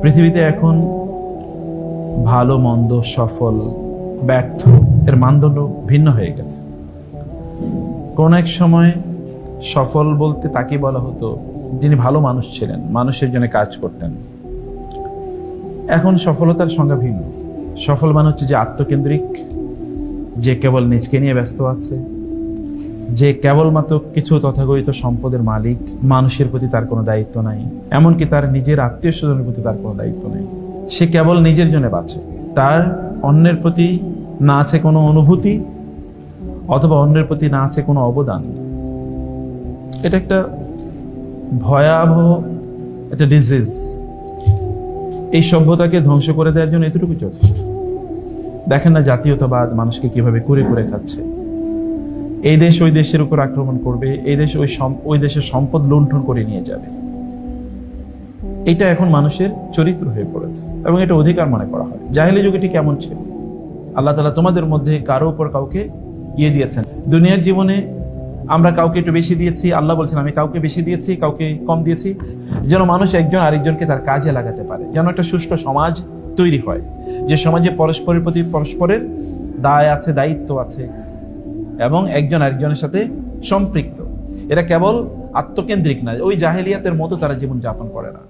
পৃথিবীতে এখন ভালো মন্দ, সফল ব্যর্থ এর মানদণ্ড ভিন্ন হয়ে গেছে। কোন এক সময় সফল বলতে তাকে বলা হতো যিনি ভালো মানুষ ছিলেন, মানুষের জন্য কাজ করতেন। এখন সফলতার সংজ্ঞা ভিন্ন। সফল মানে হচ্ছে যে আত্মকেন্দ্রিক, যে কেবল নিজকে নিয়ে ব্যস্ত আছে, যে কেবলমাত্র কিছু তথাকথিত সম্পদের মালিক, মানুষের প্রতি তার কোনো দায়িত্ব নাই, এমনকি তার নিজের আত্মীয় স্বজনের প্রতি তার কোনো দায়িত্ব নেই। সে কেবল নিজের জন্য বাঁচে, তার অন্যের প্রতি না আছে কোনো অনুভূতি অথবা অন্যের প্রতি না আছে কোনো অবদান। এটা একটা ভয়াবহ একটা ডিজিজ। এই সভ্যতাকে ধ্বংস করে দেওয়ার জন্য এতটুকু যথেষ্ট। দেখেন না জাতীয়তাবাদ মানুষকে কিভাবে কুরে কুরে খাচ্ছে। এই দেশ ওই দেশের উপর আক্রমণ করবে, এই দেশ ওই দেশের সম্পদ লুণ্ঠন করে নিয়ে যাবে। এটা এখন মানুষের চরিত্র হয়ে পড়েছে এবং এটা অধিকার মনে করা হয়। জাহেলি যুগে ঠিক কেমন ছিল? আল্লাহ তাআলা তোমাদের মধ্যে কারো উপর কাউকে দিয়েছেন। দুনিয়ার জীবনে আমরা কাউকে একটু বেশি দিয়েছি, আল্লাহ বলছেন আমি কাউকে বেশি দিয়েছি, কাউকে কম দিয়েছি, যেন মানুষ একজন আরেকজনকে তার কাজে লাগাতে পারে, যেন একটা সুষ্ঠু সমাজ তৈরি হয়, যে সমাজে পরস্পরের প্রতি পরস্পরের দায় আছে, দায়িত্ব আছে এবং একজন আরেকজনের সাথে সম্পৃক্ত। এরা কেবল আত্মকেন্দ্রিক না, ওই জাহেলিয়াতের মতো তারা জীবন যাপন করে না।